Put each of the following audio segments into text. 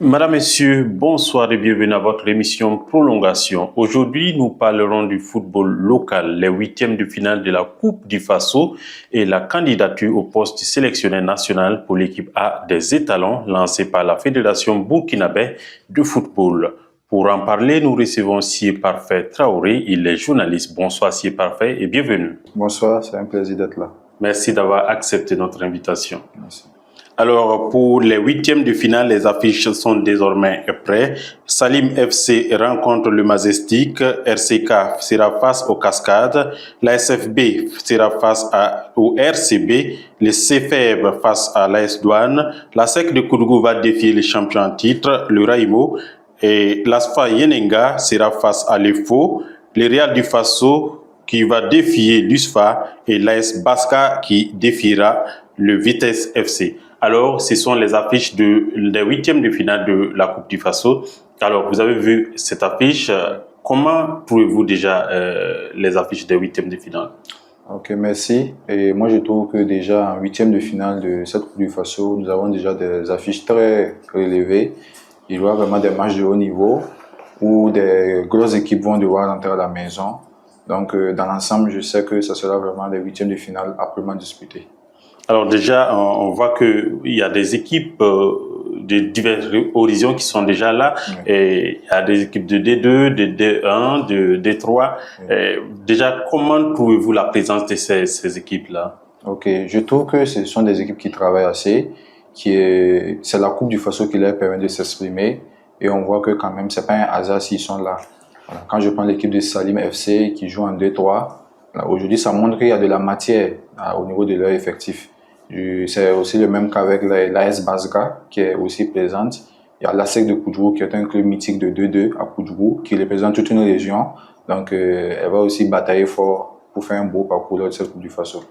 Madame, Messieurs, bonsoir et bienvenue à votre émission Prolongation. Aujourd'hui, nous parlerons du football local, les huitièmes de finale de la Coupe du Faso et la candidature au poste de sélectionneur national pour l'équipe A des étalons lancée par la Fédération burkinabé de football. Pour en parler, nous recevons Sié Parfait Traoré, il est journaliste. Bonsoir Sié Parfait et bienvenue. Bonsoir, c'est un plaisir d'être là. Merci d'avoir accepté notre invitation. Merci. Alors, pour les huitièmes de finale, les affiches sont désormais prêtes. Salim FC rencontre le Majestic, RCK sera face aux Cascades, la SFB sera face au RCB, le CFEB face à l'AS Douane, la SEC de Koudougou va défier les champions en titre, le Raimo, et l'ASFA Yenenga sera face à l'EFO, le Real du Faso qui va défier l'USFA et l'AS Baska qui défiera le Vitesse FC. Alors, ce sont les affiches des huitièmes de finale de la Coupe du Faso. Alors, vous avez vu cette affiche. Comment trouvez-vous déjà les affiches des huitièmes de finale? Ok, merci. Et moi, je trouve que déjà en huitième de finale de cette Coupe du Faso, nous avons déjà des affiches très relevées. Il y aura vraiment des matchs de haut niveau où des grosses équipes vont devoir rentrer à la maison. Donc, dans l'ensemble, je sais que ce sera vraiment des huitièmes de finale âprement disputés. Alors déjà, on voit qu'il y a des équipes de divers horizons qui sont déjà là. Oui. Et il y a des équipes de D2, de D1, de D3. Oui. Déjà, comment trouvez-vous la présence de ces équipes-là? Ok, je trouve que ce sont des équipes qui travaillent assez. C'est la Coupe du Faso qui leur permet de s'exprimer. Et on voit que quand même, c'est pas un hasard s'ils sont là. Voilà. Quand je prends l'équipe de Salim FC qui joue en 2-3, aujourd'hui, ça montre qu'il y a de la matière au niveau de leur effectif. C'est aussi le même qu'avec l'AS Baska qui est aussi présente. Il y a l'ASEC de Koudougou qui est un club mythique de 2-2 à Koudougou qui représente toute une région. Donc, elle va aussi batailler fort pour faire un beau parcours lors de cette Coupe du Faso.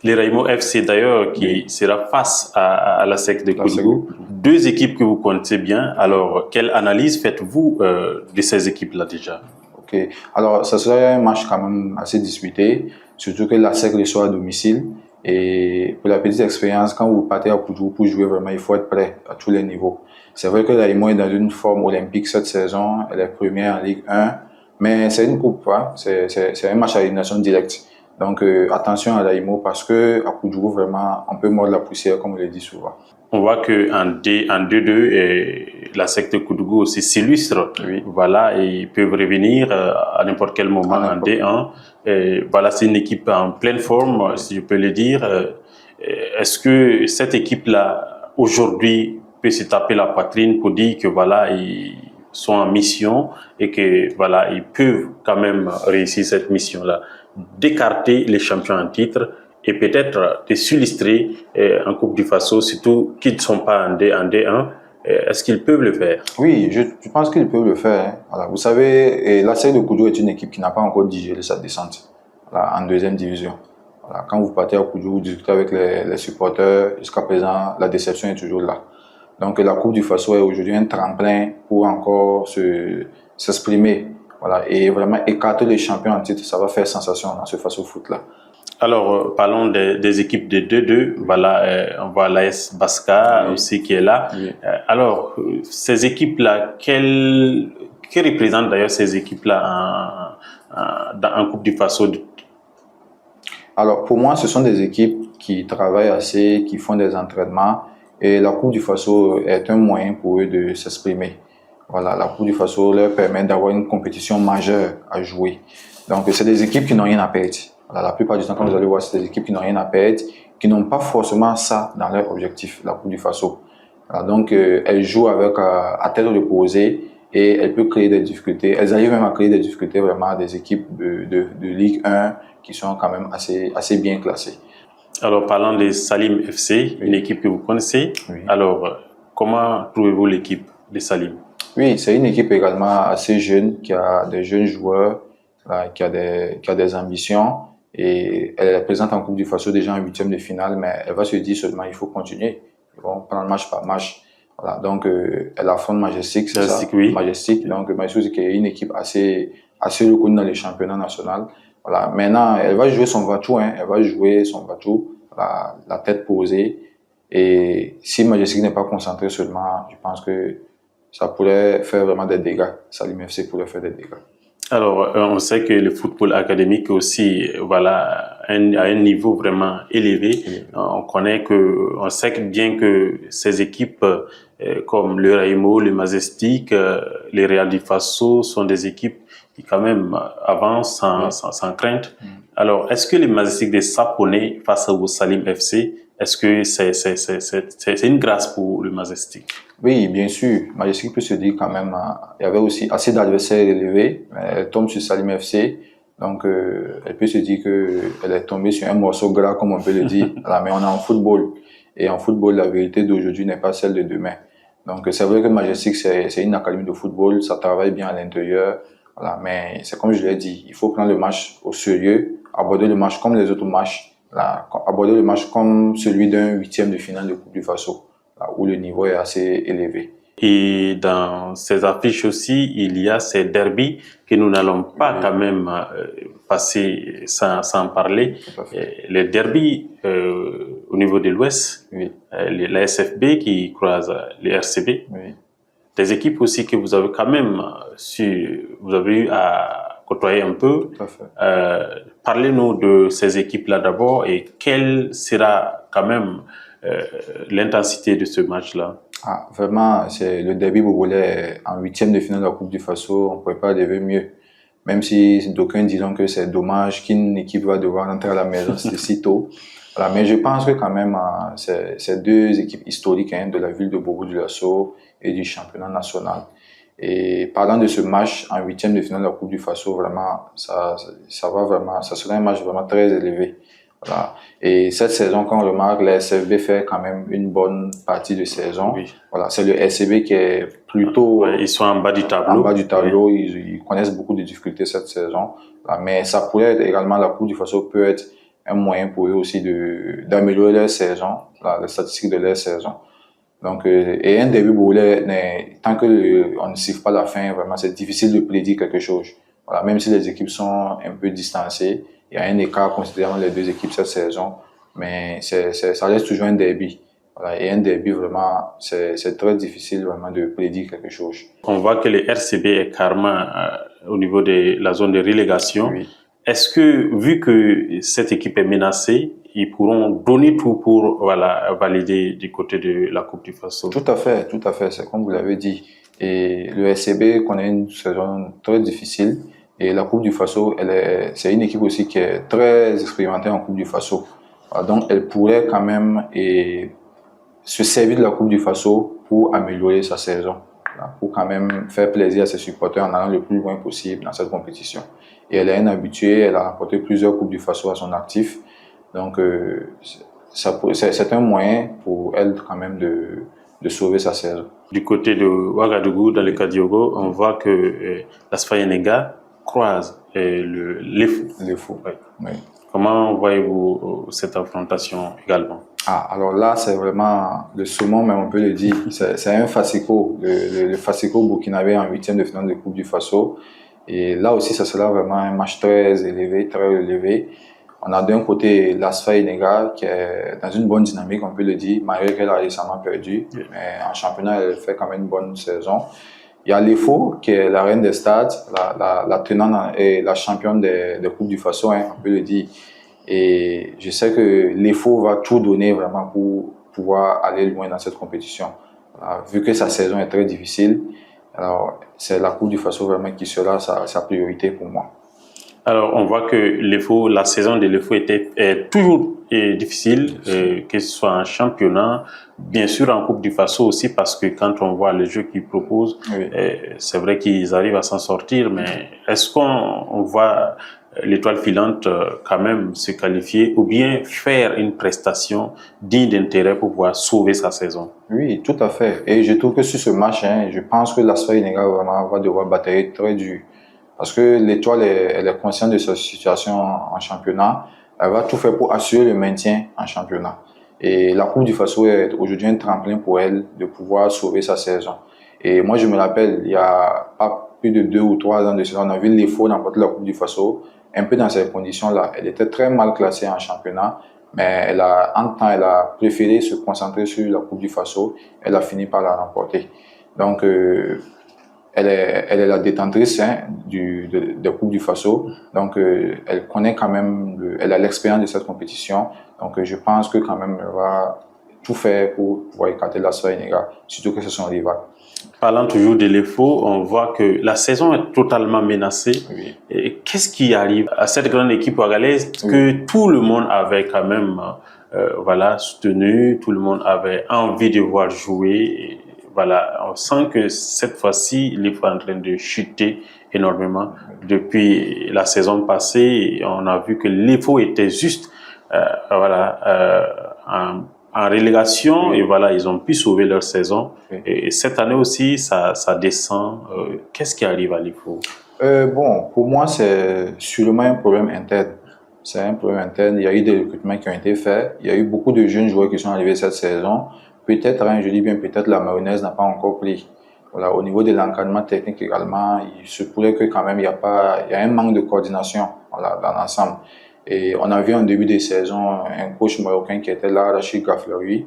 Les Raimo FC d'ailleurs qui sera face à la SEC de Koudougou. Deux équipes que vous connaissez bien. Alors, quelle analyse faites-vous de ces équipes-là déjà? Ok, alors ça sera un match quand même assez disputé, surtout que la SEC reçoit à domicile. Et pour la petite expérience, quand vous partez à Koudougou pour jouer vraiment, il faut être prêt à tous les niveaux. C'est vrai que la Raimo est dans une forme olympique cette saison, elle est première en Ligue 1, mais c'est une coupe, hein? C'est un match à élimination directe. Donc attention à la Raimo parce que à Koudougou vraiment on peut mordre la poussière comme on le dit souvent. On voit qu'en 2-2, la secte Koudougou aussi s'illustre. Oui. Voilà, et ils peuvent revenir à n'importe quel moment en D1. Et voilà, c'est une équipe en pleine forme, si je peux le dire. Est-ce que cette équipe-là, aujourd'hui, peut se taper la poitrine pour dire que voilà, ils sont en mission et que voilà, ils peuvent quand même réussir cette mission-là, d'écarter les champions en titre et peut-être de s'illustrer en Coupe du Faso, surtout qu'ils ne sont pas en D1. Est-ce qu'ils peuvent le faire? Oui, je pense qu'ils peuvent le faire. Hein. Voilà. Vous savez, la SEC de Koudougou est une équipe qui n'a pas encore digéré sa descente en deuxième division. Voilà. Quand vous partez à Koudougou, vous discutez avec les supporters, jusqu'à présent, la déception est toujours là. Donc la Coupe du Faso est aujourd'hui un tremplin pour encore s'exprimer. Voilà. Et vraiment écarter les champions en titre, ça va faire sensation dans ce Faso Foot-là. Alors, parlons des équipes de 2-2. Voilà, on voit l'AS Baska aussi qui est là. Oui. Alors, ces équipes-là, que représentent d'ailleurs ces équipes-là en Coupe du Faso? Alors, pour moi, ce sont des équipes qui travaillent assez, qui font des entraînements. Et la Coupe du Faso est un moyen pour eux de s'exprimer. Voilà, la Coupe du Faso leur permet d'avoir une compétition majeure à jouer. Donc, c'est des équipes qui n'ont rien à perdre. Voilà, la plupart du temps, quand vous allez voir, c'est des équipes qui n'ont rien à perdre, qui n'ont pas forcément ça dans leur objectif, la Coupe du Faso. Voilà, donc, elles jouent avec à tête reposée et elles peuvent créer des difficultés. Elles arrivent même à créer des difficultés vraiment à des équipes de Ligue 1 qui sont quand même assez bien classées. Alors, parlant de Salim FC, une équipe que vous connaissez, alors comment trouvez-vous l'équipe de Salim? Oui, c'est une équipe également assez jeune, qui a des jeunes joueurs, qui a des ambitions. Et elle est présente en Coupe du Faso déjà en huitième de finale, mais elle va se dire seulement il faut continuer. Ils vont prendre match par match. Voilà, donc elle affronte Majestic, c'est ça? Oui. Majestic, donc Majestic est une équipe assez reconnue dans les championnats nationaux. Voilà, maintenant elle va jouer son Vatou, hein, elle va jouer son Vatou, la tête posée. Et si Majestic n'est pas concentré seulement, je pense que ça pourrait faire vraiment des dégâts. Salim FC pourrait faire des dégâts. Alors, on sait que le football académique aussi, voilà, à un niveau vraiment élevé. On sait bien que ces équipes comme le Raimo, le Majestic, les Real di Faso sont des équipes qui quand même avancent sans crainte. Alors, est-ce que le Majestic des Saponais face au Salim FC, est-ce que c'est une grâce pour le Majestic? Oui, bien sûr. Majestic peut se dire quand même, il y avait aussi assez d'adversaires élevés. Elle tombe sur Salim FC. Donc, elle peut se dire qu'elle est tombée sur un morceau gras, comme on peut le dire. Voilà, mais on est en football. Et en football, la vérité d'aujourd'hui n'est pas celle de demain. Donc, c'est vrai que Majestic, c'est une académie de football. Ça travaille bien à l'intérieur. Voilà, mais c'est comme je l'ai dit, il faut prendre le match au sérieux, aborder le match comme les autres matchs. Là, aborder le match comme celui d'un huitième de finale de Coupe du Faso, où le niveau est assez élevé. Et dans ces affiches aussi, il y a ces derbies que nous n'allons pas quand même passer sans parler. Les derbies au niveau de l'Ouest, la SFB qui croise les RCB, des équipes aussi que vous avez quand même vous avez eu à côtoyer un peu. Parlez-nous de ces équipes-là d'abord et quelle sera quand même l'intensité de ce match-là? Vraiment, c'est le derby bourgolais en huitième de finale de la Coupe du Faso. On ne pouvait pas rêver mieux. Même si d'aucuns diront que c'est dommage qu'une équipe va devoir rentrer à la maison si tôt. Voilà, mais je pense que quand même, c'est deux équipes historiques de la ville de Bourg-du-Lasso et du championnat national. Et parlant de ce match en huitième de finale de la Coupe du Faso, vraiment, ça sera un match vraiment très élevé. Voilà. Et cette saison, quand on remarque, la SFB fait quand même une bonne partie de saison. Voilà, c'est le SCB qui est plutôt... ils sont en bas du tableau. En bas du tableau, ils connaissent beaucoup de difficultés cette saison. Voilà, mais ça pourrait être également, la Coupe du Faso peut être un moyen pour eux aussi d'améliorer leur saison, les statistiques de leur saison. Donc, et un début bourrelais, tant qu'on ne siffle pas la fin, vraiment, c'est difficile de prédire quelque chose. Voilà, même si les équipes sont un peu distancées, il y a un écart considérable les deux équipes cette saison, mais ça reste toujours un derby. Voilà, et un derby, vraiment, c'est très difficile vraiment de prédire quelque chose. On voit que le RCB est carrément au niveau de la zone de relégation. Oui. Est-ce que, vu que cette équipe est menacée, ils pourront donner tout pour valider du côté de la Coupe du Faso? Tout à fait, c'est comme vous l'avez dit. Et le RCB connaît une saison très difficile. Et la Coupe du Faso, c'est une équipe aussi qui est très expérimentée en Coupe du Faso. Donc, elle pourrait quand même se servir de la Coupe du Faso pour améliorer sa saison, pour quand même faire plaisir à ses supporters en allant le plus loin possible dans cette compétition. Et elle est une habituée, elle a remporté plusieurs Coupes du Faso à son actif. Donc, c'est un moyen pour elle quand même de sauver sa saison. Du côté de Ouagadougou, dans le Kadiogo, on voit que l'Asfa Yenega croise l'EFO. Oui. Comment voyez-vous cette affrontation également? Alors là, c'est vraiment le saumon, mais on peut le dire. C'est un Fasico, le Fasico burkinabé en huitième de finale de Coupe du Faso. Et là aussi, ça sera vraiment un match très élevé, très relevé. On a d'un côté l'Asfa Yenega qui est dans une bonne dynamique, on peut le dire, malgré qu'elle a récemment perdu. Mais en championnat, elle fait quand même une bonne saison. Il y a l'EFO, qui est la reine des stades, la tenante et la championne des Coupes du Faso, on peut le dire. Et je sais que l'EFO va tout donner vraiment pour pouvoir aller loin dans cette compétition. Alors, vu que sa saison est très difficile, alors c'est la Coupe du Faso vraiment qui sera sa priorité pour moi. Alors, on voit que la saison de l'EFO est toujours difficile, que ce soit en championnat, bien sûr en Coupe du Faso aussi, parce que quand on voit les jeux qu'ils proposent, c'est vrai qu'ils arrivent à s'en sortir, mais est-ce qu'on voit l'étoile filante quand même se qualifier ou bien faire une prestation digne d'intérêt pour pouvoir sauver sa saison? Oui, tout à fait. Et je trouve que sur ce match, je pense que l'Asfa Yenega vraiment va devoir batailler très dur. Parce que l'étoile, elle est consciente de sa situation en championnat. Elle va tout faire pour assurer le maintien en championnat. Et la Coupe du Faso est aujourd'hui un tremplin pour elle de pouvoir sauver sa saison. Et moi, je me rappelle, il y a pas plus de 2 ou 3 ans de cela, on a vu l'EFO remporter la Coupe du Faso. Un peu dans ces conditions-là. Elle était très mal classée en championnat. Mais entre temps, elle a préféré se concentrer sur la Coupe du Faso. Elle a fini par la remporter. Donc, elle est la détentrice de Coupe du Faso. Donc, elle connaît quand même, elle a l'expérience de cette compétition. Donc, je pense que quand même, elle va tout faire pour pouvoir écarter l'Asfa Enega, surtout que c'est son rival. Parlant toujours de l'EFO, on voit que la saison est totalement menacée. Oui. Qu'est-ce qui arrive à cette grande équipe ouagalaise que tout le monde avait quand même voilà, soutenu, tout le monde avait envie de voir jouer. Et voilà, on sent que cette fois-ci, l'EFO est en train de chuter énormément. Depuis la saison passée, on a vu que l'EFO était juste en relégation, Oui. et voilà, ils ont pu sauver leur saison. Oui. Et cette année aussi, ça descend. Qu'est-ce qui arrive à l'IFO? Bon, pour moi, c'est sûrement un problème interne. C'est un problème interne. Il y a eu des recrutements qui ont été faits. Il y a eu beaucoup de jeunes joueurs qui sont arrivés cette saison. Peut-être, je dis bien peut-être, la mayonnaise n'a pas encore pris. Voilà, au niveau de l'encadrement technique également, il se pourrait que quand même il y a un manque de coordination, voilà, dans l'ensemble. Et on a vu en début de saison un coach marocain qui était là, Rachid Gafleroui,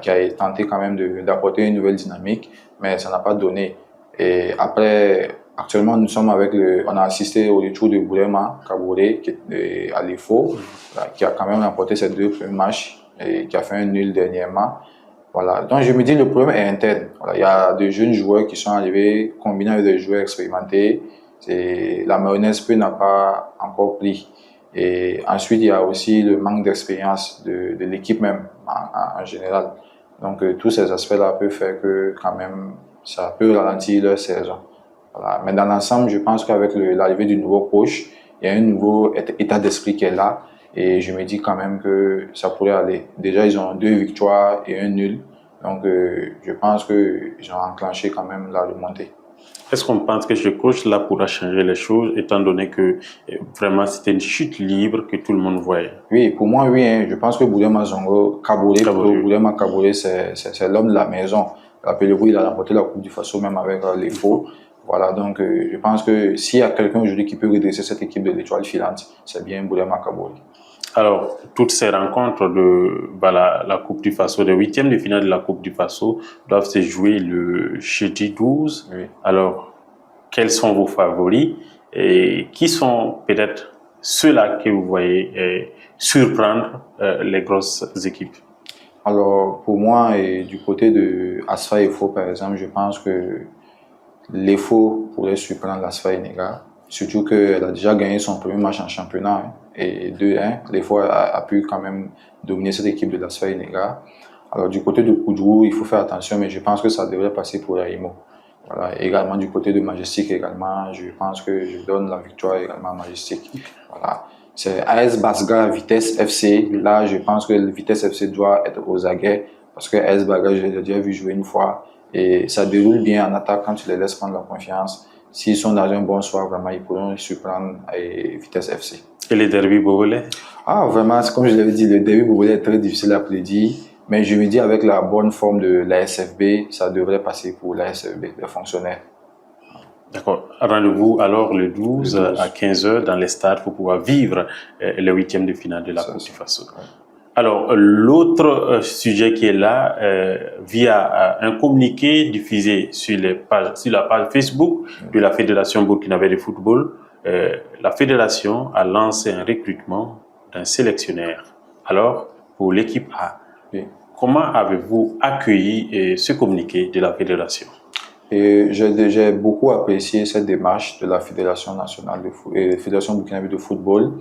qui a tenté quand même d'apporter une nouvelle dynamique, mais ça n'a pas donné. Et après, actuellement, on a assisté au retour de Boulema Kabouré à l'IFO, qui a quand même remporté ses 2 premiers matchs et qui a fait un nul dernièrement. Voilà. Donc, je me dis, le problème est interne. Voilà. Il y a de jeunes joueurs qui sont arrivés, combinés avec des joueurs expérimentés. La mayonnaise n'a pas encore pris. Et ensuite, il y a aussi le manque d'expérience de l'équipe même, en général. Donc, tous ces aspects-là peuvent faire que, quand même, ça peut ralentir leur saison. Voilà. Mais dans l'ensemble, je pense qu'avec l'arrivée du nouveau coach, il y a un nouveau état d'esprit qui est là. Et je me dis quand même que ça pourrait aller. Déjà, ils ont 2 victoires et un nul. Donc, je pense qu'ils ont enclenché quand même la remontée. Est-ce qu'on pense que ce coach-là pourra changer les choses, étant donné que vraiment c'était une chute libre que tout le monde voyait? Oui, pour moi, oui. Je pense que Boulema Kabouré, c'est l'homme de la maison. Rappelez-vous, il a remporté la Coupe du Faso même avec les Faux. Voilà, donc je pense que s'il y a quelqu'un aujourd'hui qui peut redresser cette équipe de l'Étoile filante, c'est bien Boulema Kabouré. Alors, toutes ces rencontres de la Coupe du Faso, les 8e de finale de la Coupe du Faso, doivent se jouer le jeudi 12. Oui. Alors, quels sont vos favoris et qui sont peut-être ceux-là que vous voyez surprendre les grosses équipes? Alors, pour moi, et du côté de Asfa Efo, par exemple, je pense que l'Efo pourrait surprendre l'Asfa Enega. Surtout qu'elle a déjà gagné son premier match en championnat, et 2-1. L'Efo a pu quand même dominer cette équipe de l'Asfa Enega. Alors, du côté de Koudrou, il faut faire attention, mais je pense que ça devrait passer pour Raimo. Voilà. Également, du côté de Majestic, également, je pense que je donne la victoire également à Majestic. Voilà. C'est AS Basga, Vitesse FC. Là, je pense que le Vitesse FC doit être aux aguets parce que AS Basga, je l'ai déjà vu jouer une fois et ça déroule bien en attaque quand tu les laisses prendre la confiance. S'ils sont dans un bon soir, vraiment, ils pourront surprendre Vitesse FC. Et les derby bobolais? Ah, vraiment, comme je l'avais dit, le derby bobolais est très difficile à prédire. Mais je me dis, avec la bonne forme de l'ASFB, ça devrait passer pour l'ASFB, les fonctionnaires. D'accord. Rendez-vous alors le 12 à 15h dans les stades pour pouvoir vivre le 8e de finale de la Coupe du Faso. Ouais. Alors, l'autre sujet qui est là, via un communiqué diffusé sur la page Facebook de la Fédération burkinabé de football, la Fédération a lancé un recrutement d'un sélectionneur. Alors, pour l'équipe A, comment avez-vous accueilli ce communiqué de la Fédération? Et j'ai beaucoup apprécié cette démarche de la Fédération nationale Fédération burkinabé de football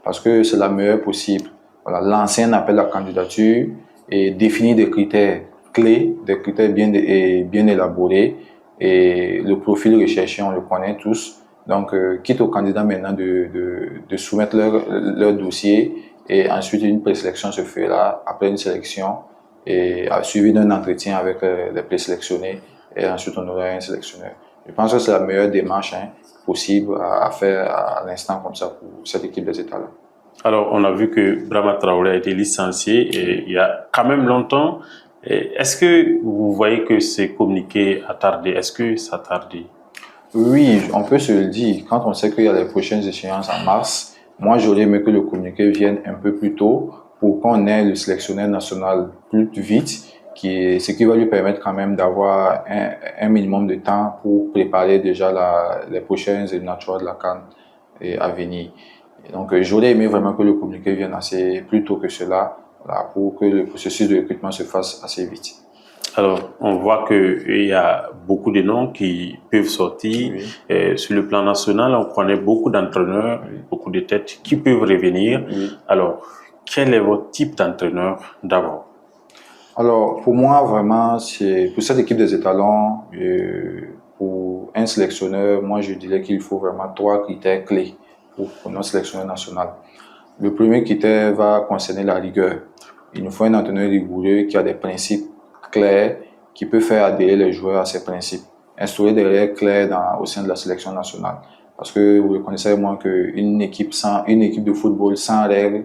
parce que c'est la meilleure possible. Voilà, lancer un appel à candidature et définir des critères clés, des critères bien élaborés et le profil recherché, on le connaît tous. Donc, quitte aux candidats maintenant de soumettre leur dossier et ensuite une présélection se fera après une sélection et suivi d'un entretien avec les présélectionnés. Et ensuite, on aura un sélectionneur. Je pense que c'est la meilleure démarche possible à faire à l'instant comme ça pour cette équipe des États-là. Alors, on a vu que Brahma Traoré a été licencié et il y a quand même longtemps. Est-ce que vous voyez que ces communiqués a tardé? Est-ce que ça a tardé? Oui, on peut se le dire. Quand on sait qu'il y a les prochaines échéances en mars, moi, j'aurais aimé que le communiqué vienne un peu plus tôt pour qu'on ait le sélectionneur national plus vite, ce qui va lui permettre quand même d'avoir un minimum de temps pour préparer déjà les prochaines éliminatoires de la CAN à venir. Et donc, j'aurais aimé vraiment que le communiqué vienne assez plus tôt que cela, voilà, pour que le processus de recrutement se fasse assez vite. Alors, on voit qu'il y a beaucoup de noms qui peuvent sortir. Oui. Sur le plan national, on connaît beaucoup d'entraîneurs, beaucoup de têtes qui peuvent revenir. Oui. Alors, quel est votre type d'entraîneur d'abord? Alors, pour moi, vraiment, pour cette équipe des étalons, pour un sélectionneur, moi, je dirais qu'il faut vraiment 3 critères clés pour notre sélectionneur national. Le premier critère va concerner la rigueur. Il nous faut un entraîneur rigoureux qui a des principes clairs, qui peut faire adhérer les joueurs à ces principes. Instaurer des règles claires au sein de la sélection nationale. Parce que vous reconnaissez moi qu'une équipe de football sans règles,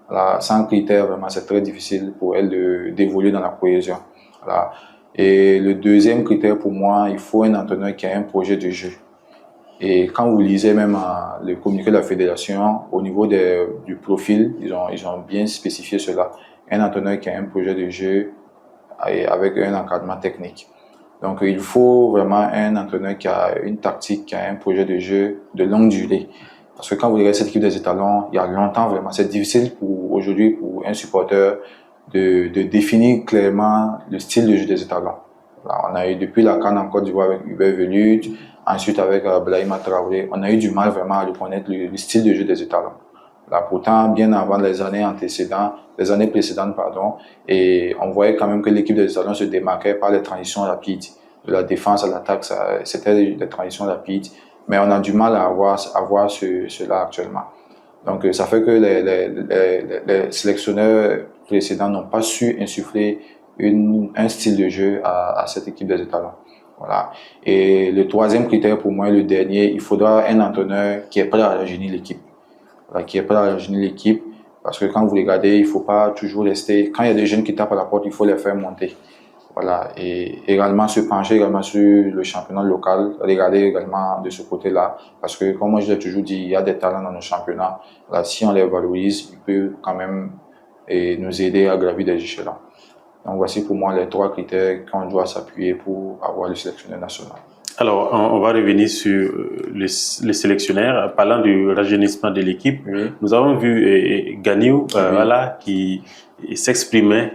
voilà, sans critères, vraiment, c'est très difficile pour elle d'évoluer dans la cohésion. Voilà. Et le deuxième critère pour moi, il faut un entraîneur qui a un projet de jeu. Et quand vous lisez même le communiqué de la fédération, au niveau du profil, ils ont bien spécifié cela. Un entraîneur qui a un projet de jeu avec un encadrement technique. Donc, il faut vraiment un entraîneur qui a une tactique, qui a un projet de jeu de longue durée. Parce que quand vous regardez cette équipe des étalons, il y a longtemps vraiment, c'est difficile aujourd'hui pour un supporter de définir clairement le style de jeu des étalons. Là, on a eu depuis la CAN en Côte d'Ivoire avec Hubert Velud, ensuite avec Brahima Traoré, on a eu du mal vraiment à reconnaître le style de jeu des étalons. Là, pourtant, bien avant les années précédentes, et on voyait quand même que l'équipe des étalons se démarquait par les transitions rapides. De la défense à l'attaque, c'était des transitions rapides, mais on a du mal à voir cela actuellement. Donc, ça fait que les sélectionneurs précédents n'ont pas su insuffler un style de jeu à cette équipe des étalons. Voilà. Et le troisième critère pour moi, le dernier, il faudra un entraîneur qui est prêt à rajeunir l'équipe. Voilà, qui est prêt à rajeunir l'équipe. Parce que quand vous regardez, il ne faut pas toujours rester. Quand il y a des jeunes qui tapent à la porte, il faut les faire monter. Voilà. Et également se pencher également sur le championnat local, regarder également de ce côté-là. Parce que, comme moi je l'ai toujours dit, il y a des talents dans nos championnats. Voilà, si on les valorise, ils peuvent quand même nous aider à gravir des échelons. Donc voici pour moi les 3 critères qu'on doit s'appuyer pour avoir le sélectionneur national. Alors, on va revenir sur les sélectionneurs. Parlant du rajeunissement de l'équipe, Oui. Nous avons vu Ganiou, Oui. voilà, qui s'exprimait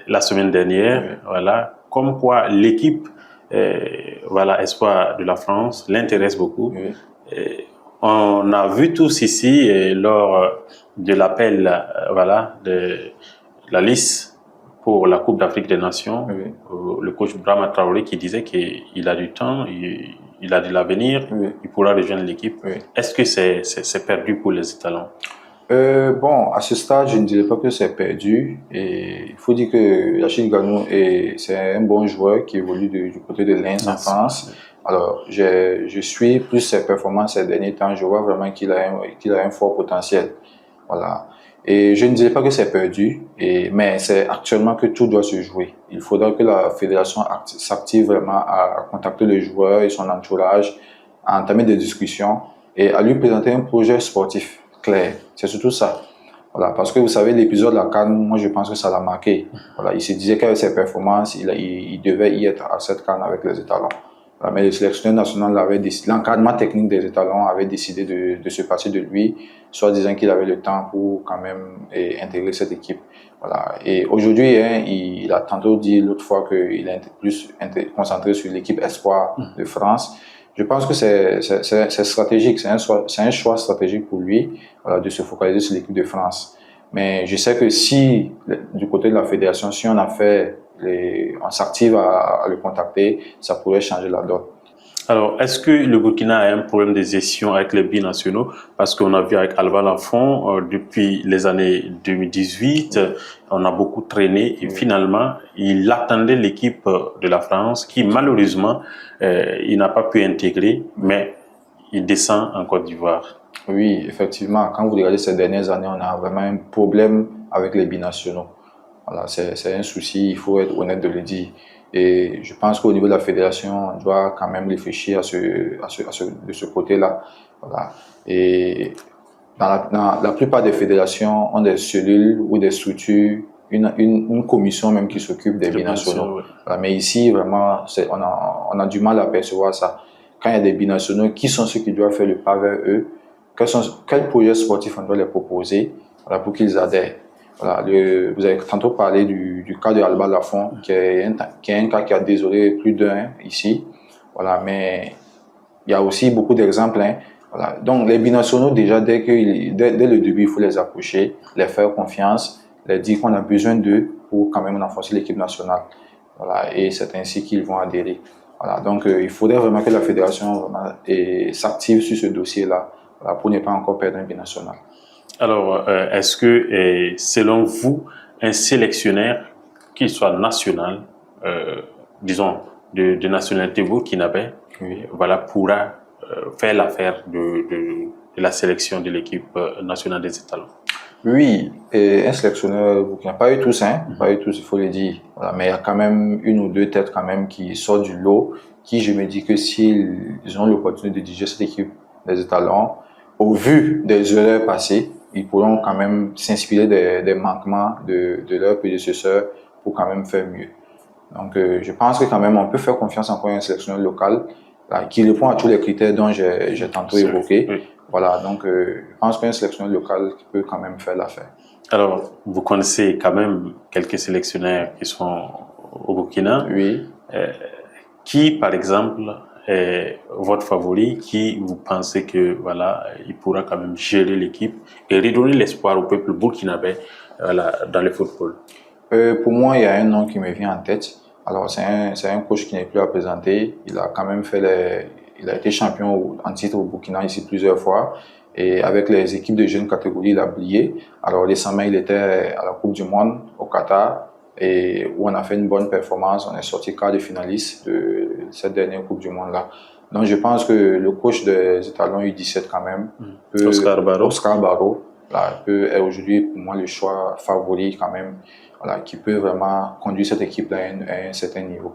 la semaine dernière, voilà, comme quoi l'équipe, voilà, espoir de la France, l'intéresse beaucoup. On a vu tous ici lors de l'appel, voilà, de la liste pour la Coupe d'Afrique des Nations, le coach Brahima Traoré qui disait qu'il a du temps, il a de l'avenir, il pourra rejoindre l'équipe. Est-ce que c'est perdu pour les étalons? Bon, à ce stade, je ne dirais pas que c'est perdu. Et il faut dire que Yacine Ganou, c'est un bon joueur qui évolue du côté de Lens en France. Alors, je suis plus ses performances ces derniers temps. Je vois vraiment qu'il a un fort potentiel. Voilà. Et je ne dirais pas que c'est perdu, mais c'est actuellement que tout doit se jouer. Il faudra que la fédération s'active vraiment à contacter le joueur et son entourage, à entamer des discussions et à lui présenter un projet sportif clair. C'est surtout ça. Voilà, parce que vous savez, l'épisode de la CAN, moi je pense que ça l'a marqué. Voilà, il se disait qu'avec ses performances, il devait y être à cette CAN avec les étalons. Voilà, mais le sélectionneur national avait décidé, l'encadrement technique des étalons avait décidé de se passer de lui, soit disant qu'il avait le temps pour quand même intégrer cette équipe. Voilà. Et aujourd'hui, il a tantôt dit l'autre fois qu'il est plus concentré sur l'équipe Espoir de France. Je pense que c'est stratégique, c'est un choix stratégique pour lui, voilà, de se focaliser sur l'équipe de France. Mais je sais que si, du côté de la fédération, si on s'active à le contacter, ça pourrait changer la donne. Alors, est-ce que le Burkina a un problème de gestion avec les binationaux? Parce qu'on a vu avec Alva Lafont, depuis les années 2018, on a beaucoup traîné et finalement, il attendait l'équipe de la France qui, malheureusement, il n'a pas pu intégrer, mais il descend en Côte d'Ivoire. Oui, effectivement, quand vous regardez ces dernières années, on a vraiment un problème avec les binationaux. Voilà, c'est un souci, il faut être honnête de le dire. Et je pense qu'au niveau de la fédération, on doit quand même réfléchir de ce côté-là. Voilà. Et dans la plupart des fédérations ont des cellules ou des structures, une commission même qui s'occupe des binationaux. Ouais. Voilà, mais ici, vraiment, on a du mal à percevoir ça. Quand il y a des binationaux, qui sont ceux qui doivent faire le pas vers eux? Quels projets sportifs on doit les proposer, voilà, pour qu'ils adhèrent? Voilà, vous avez tantôt parlé du cas de Alba Lafont, qui est un cas qui a désolé plus d'un ici. Voilà, mais il y a aussi beaucoup d'exemples. Hein. Voilà. Donc, les binationaux, déjà, dès le début, il faut les approcher, les faire confiance, leur dire qu'on a besoin d'eux pour quand même renforcer l'équipe nationale. Voilà. Et c'est ainsi qu'ils vont adhérer. Voilà. Donc, il faudrait vraiment que la fédération s'active sur ce dossier-là, voilà, pour ne pas encore perdre un binational. Alors, est-ce que, selon vous, un sélectionneur, qu'il soit national, disons, de nationalité burkinabé, Oui. voilà, pourra faire l'affaire de la sélection de l'équipe nationale des étalons? Oui, et un sélectionneur burkinabé, pas eu tous, hein, pas eu tous, il faut le dire. Voilà, mais il y a quand même une ou deux têtes quand même qui sortent du lot, qui je me dis que s'ils ont l'opportunité de diriger cette équipe des étalons, au vu des erreurs passées, ils pourront quand même s'inspirer des manquements de leurs prédécesseurs pour quand même faire mieux. Donc, je pense que quand même on peut faire confiance encore à un sélectionneur local là, qui répond à tous les critères dont j'ai tantôt évoqué. Oui. Voilà, donc je pense qu'un sélectionneur local peut quand même faire l'affaire. Alors, vous connaissez quand même quelques sélectionneurs qui sont au Burkina. Oui. Qui, par exemple, est votre favori, qui vous pensez que voilà, il pourra quand même gérer l'équipe et redonner l'espoir au peuple burkinabé voilà, dans le football? Pour moi, il y a un nom qui me vient en tête. Alors, c'est un coach qui n'est plus à présenter. Il a quand même il a été champion en titre au Burkina ici plusieurs fois. Et avec les équipes de jeunes catégories, il a brillé. Alors, récemment, il était à la Coupe du Monde au Qatar et où on a fait une bonne performance. On est sorti quart de finaliste de cette dernière Coupe du Monde-là. Donc, je pense que le coach des étalons U17 quand même, Oscar Barrow, là, est aujourd'hui pour moi le choix favori quand même, voilà, qui peut vraiment conduire cette équipe-là à un certain niveau.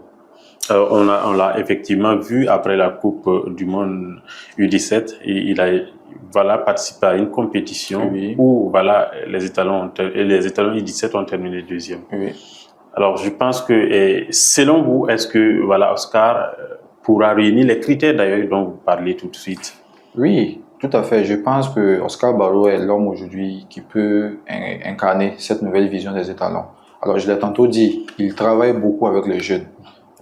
On l'a effectivement vu après la Coupe du Monde U17. Il a voilà, participé à une compétition Oui. où voilà, les étalons U17 ont terminé deuxième. Oui. Alors, je pense que, selon vous, est-ce que voilà, Oscar pourra réunir les critères d'ailleurs dont vous parlez tout de suite? Oui, tout à fait. Je pense que Oscar Barrow est l'homme aujourd'hui qui peut incarner cette nouvelle vision des étalons. Alors, je l'ai tantôt dit, il travaille beaucoup avec les jeunes.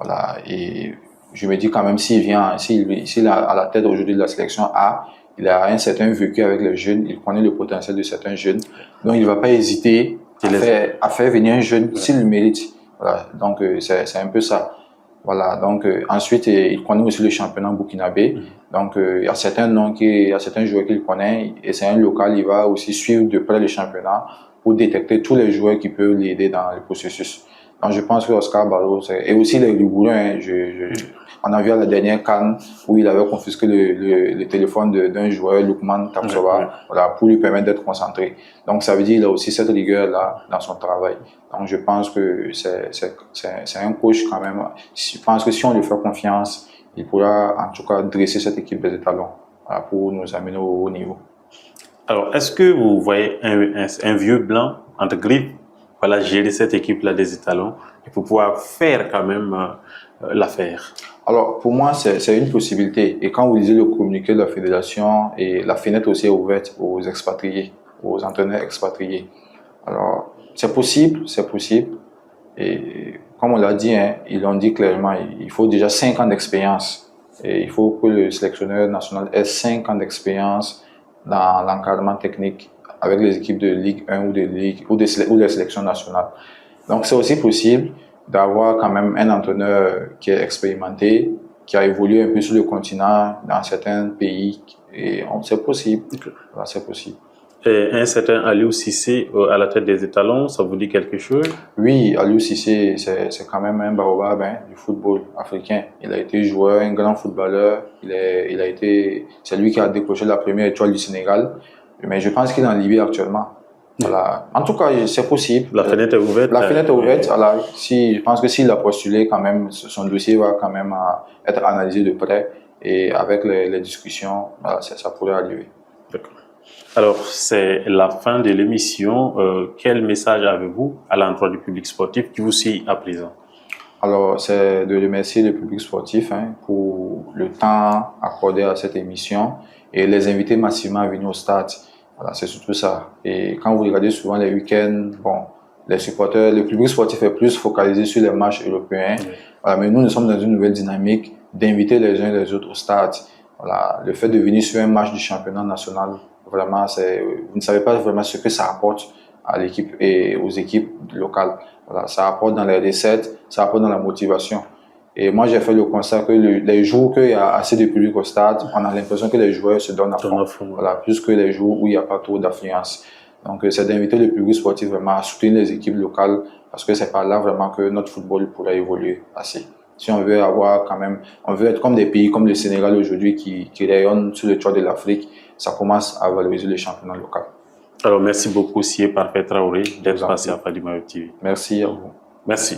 Voilà. Et je me dis quand même, s'il est à la tête aujourd'hui de la sélection A, il a un certain vécu avec les jeunes, il connaît le potentiel de certains jeunes. Donc, il ne va pas hésiter à faire venir un jeune s'il le mérite. Voilà. Donc, c'est un peu ça. Voilà, donc ensuite, il connaît aussi le championnat burkinabé. Donc, il y a certains joueurs qu'il connaît et c'est un local, il va aussi suivre de près le championnat pour détecter tous les joueurs qui peuvent l'aider dans le processus. Donc, je pense que Oscar Barrow, et aussi les rigoureux, hein, on a vu à la dernière CAN où il avait confisqué le téléphone d'un joueur, Lukman Tapsoba, voilà, pour lui permettre d'être concentré. Donc, ça veut dire qu'il a aussi cette rigueur-là dans son travail. Donc, je pense que c'est un coach quand même. Je pense que si on lui fait confiance, il pourra en tout cas dresser cette équipe des étalons pour nous amener au haut niveau. Alors, est-ce que vous voyez un vieux blanc, entre griffes, voilà, gérer cette équipe-là des étalons et pour pouvoir faire quand même l'affaire? Alors, pour moi, c'est une possibilité. Et quand vous lisez le communiqué de la fédération, et la fenêtre aussi est ouverte aux expatriés, aux entraîneurs expatriés. Alors, c'est possible, c'est possible. Et comme on l'a dit, hein, ils l'ont dit clairement, il faut déjà 5 ans d'expérience. Et il faut que le sélectionneur national ait 5 ans d'expérience dans l'encadrement technique avec les équipes de Ligue 1 ou des sélections nationales. Donc, c'est aussi possible d'avoir quand même un entraîneur qui est expérimenté, qui a évolué un peu sur le continent, dans certains pays. Et c'est possible. Voilà, c'est possible. Et un certain Aliou Cissé à la tête des étalons, ça vous dit quelque chose? Oui, Aliou Cissé, c'est quand même un baobab du football africain. Il a été joueur, un grand footballeur. C'est lui qui a décroché la première étoile du Sénégal. Mais je pense qu'il est en Libye actuellement. Voilà. En tout cas, c'est possible. La fenêtre est ouverte. La fenêtre est ouverte. Voilà. Je pense que s'il a postulé, quand même, son dossier va quand même être analysé de près. Et avec les discussions, voilà, ça pourrait arriver. D'accord. Alors, c'est la fin de l'émission. Quel message avez-vous à l'endroit du public sportif qui vous suit à présent? Alors, c'est de remercier le public sportif pour le temps accordé à cette émission et les inviter massivement à venir au stade. Voilà, c'est surtout ça. Et quand vous regardez souvent les week-ends, bon, les supporters, le public sportif est plus focalisé sur les matchs européens. Oui. Voilà, mais nous sommes dans une nouvelle dynamique d'inviter les uns et les autres au stade. Voilà, le fait de venir sur un match du championnat national, vraiment, vous ne savez pas vraiment ce que ça apporte à l'équipe et aux équipes locales. Voilà, ça apporte dans les recettes, ça apporte dans la motivation. Et moi, j'ai fait le constat que les jours qu'il y a assez de public au stade, on a l'impression que les joueurs se donnent à fond. Voilà, plus que les jours où il n'y a pas trop d'affluence. Donc, c'est d'inviter le public sportif vraiment à soutenir les équipes locales parce que c'est par là vraiment que notre football pourrait évoluer assez. Si on veut avoir quand même, on veut être comme des pays comme le Sénégal aujourd'hui qui rayonnent sur le toit de l'Afrique, ça commence à valoriser les championnats locaux. Alors, merci beaucoup, Sié Parfait Traoré, d'être passé à Fadima Web TV. Merci à vous. Merci.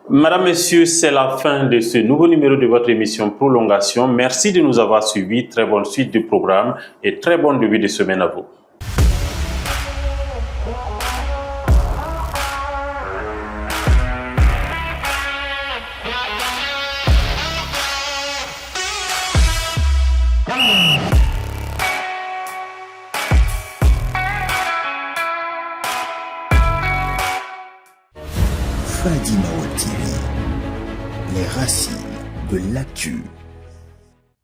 Madame, Messieurs, c'est la fin de ce nouveau numéro de votre émission Prolongation. Merci de nous avoir suivis. Très bonne suite du programme et très bon début de semaine à vous. Fadima Web TV, les racines de l'actu.